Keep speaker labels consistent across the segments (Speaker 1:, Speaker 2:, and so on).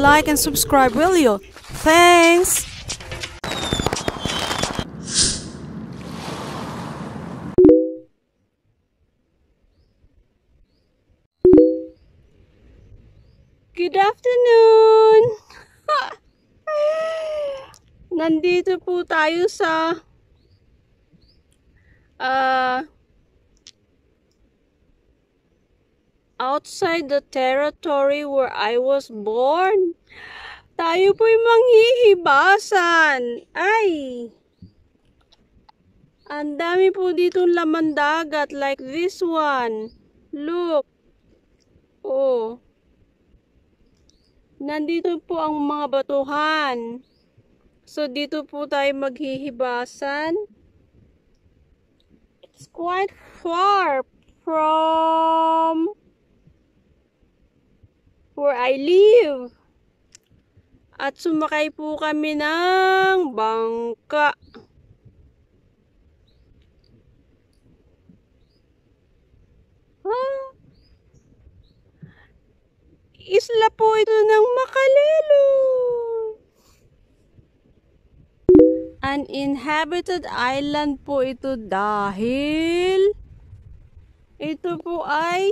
Speaker 1: like and subscribe, will you? Thanks! Good afternoon! Nandito po tayo sa outside the territory where I was born. Tayo po'y manghihibasan. Ay! Ang dami po ditong laman dagat like this one. Look. Oh. Nandito po ang mga batuhan. So, dito po tayo maghihibasan. It's quite far from where I live. At sumakay po kami ng bangka. Isla po ito ng Makalelo. Uninhabited island po ito dahil ito po ay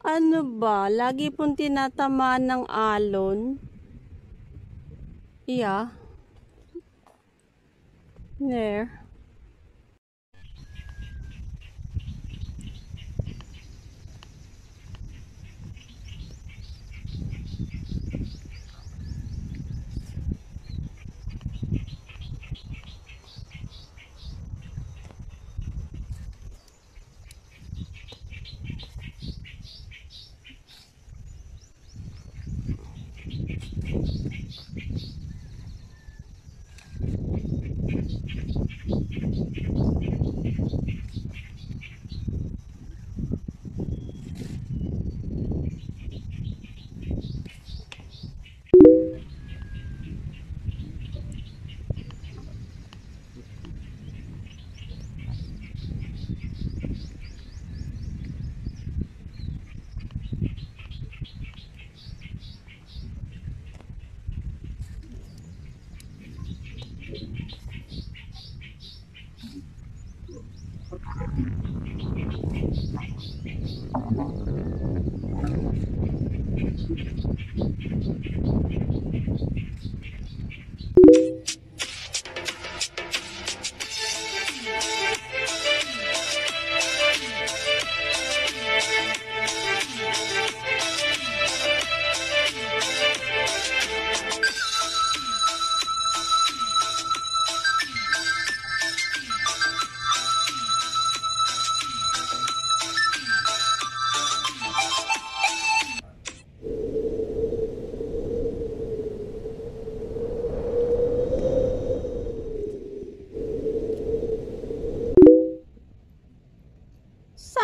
Speaker 1: ano ba? Lagi pong tinatamaan ng alon. Yeah. There.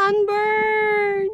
Speaker 1: Sunburn!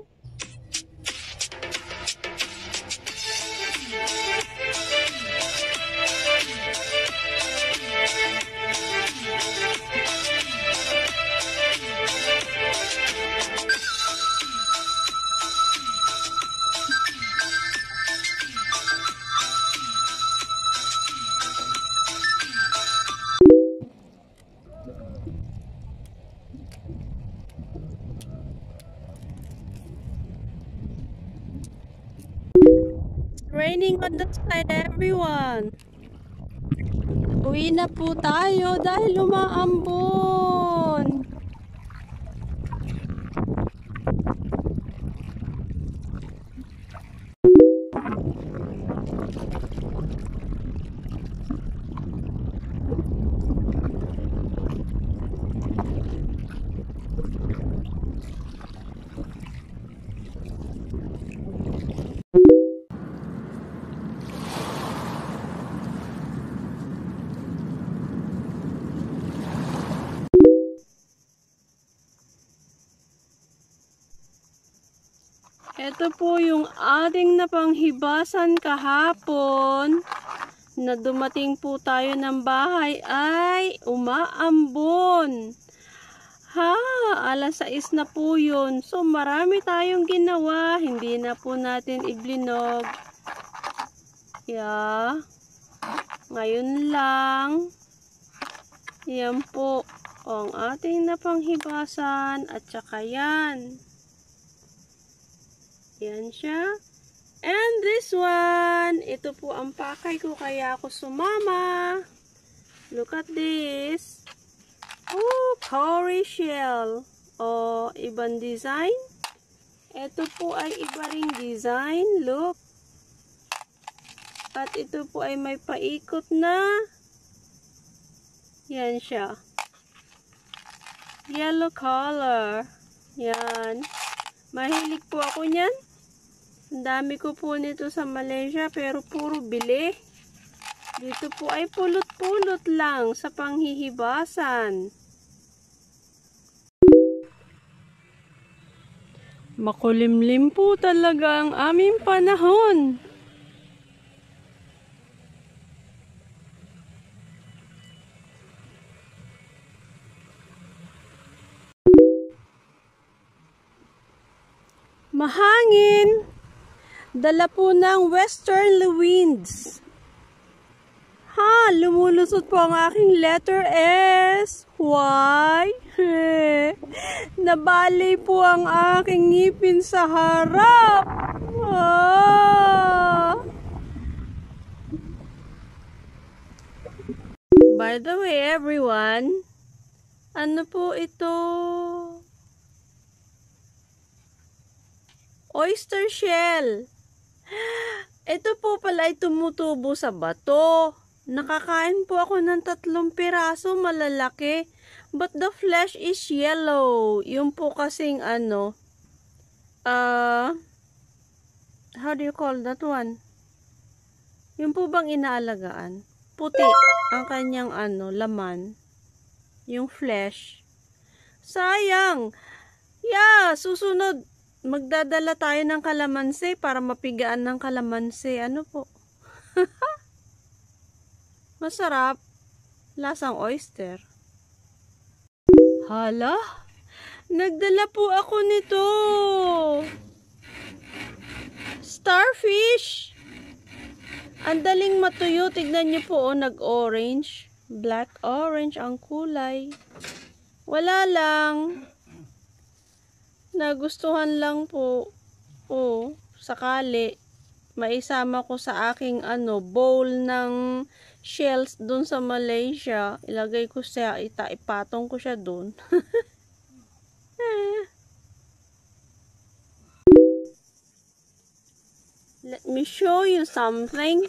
Speaker 1: Raining on the side, everyone. Uwi na po tayo dahil umaambon. Ito po yung ating napanghibasan kahapon na dumating po tayo ng bahay ay umaambon. Ha, alas 6 na po yun. So, marami tayong ginawa. Hindi na po natin iblinog. Yeah. Ngayon lang. Yan po ang ating napanghibasan. At saka yan. Yan siya. And this one. Ito po ang pakay ko kaya ako sumama. Look at this. Oh, cowrie shell. Oh, ibang design. Ito po ay iba ring design. Look. At ito po ay may paikot na. Yan siya. Yellow color. Yan. Mahilig po ako niyan. Ang dami ko po nito sa Malaysia pero puro bili. Dito po ay pulot-pulot lang sa panghihibasan. Makulimlim po talaga ang aming panahon. Mahangin. Dala po ng westerly winds. Ha, lumulusot po ang aking letter S. Why? Nabali po ang aking ngipin sa harap. Ah. By the way, everyone, ano po ito? Oyster shell. Ito po pala ay tumutubo sa bato. Nakakain po ako ng 3 piraso, malalaki. But the flesh is yellow. Yung po kasing ano, how do you call that one? Yung po bang inaalagaan? Puti ang kanyang ano, laman. Yung flesh. Sayang. Yeah, susunod. Magdadala tayo ng kalamansi para mapigaan ng kalamansi. Ano po? Masarap. Lasang oyster. Hala? Nagdala po ako nito. Starfish. Ang daling matuyo. Tignan niyo po, oh, nag-orange. Black-orange ang kulay. Wala lang. Nagustuhan lang po. Oh, sakali. Maisama ko sa aking ano, bowl ng shells dun sa Malaysia. Ilagay ko siya, ipatong ko siya dun. Let me show you something.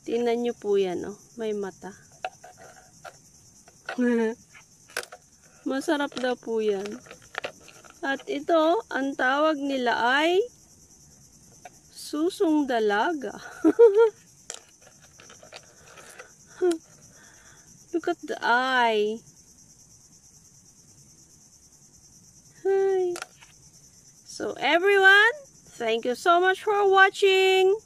Speaker 1: Tingnan nyo po yan, oh. May mata. Masarap daw po yan. At ito, ang tawag nila ay susong dalaga. Look at the eye. Hi. So everyone, thank you so much for watching.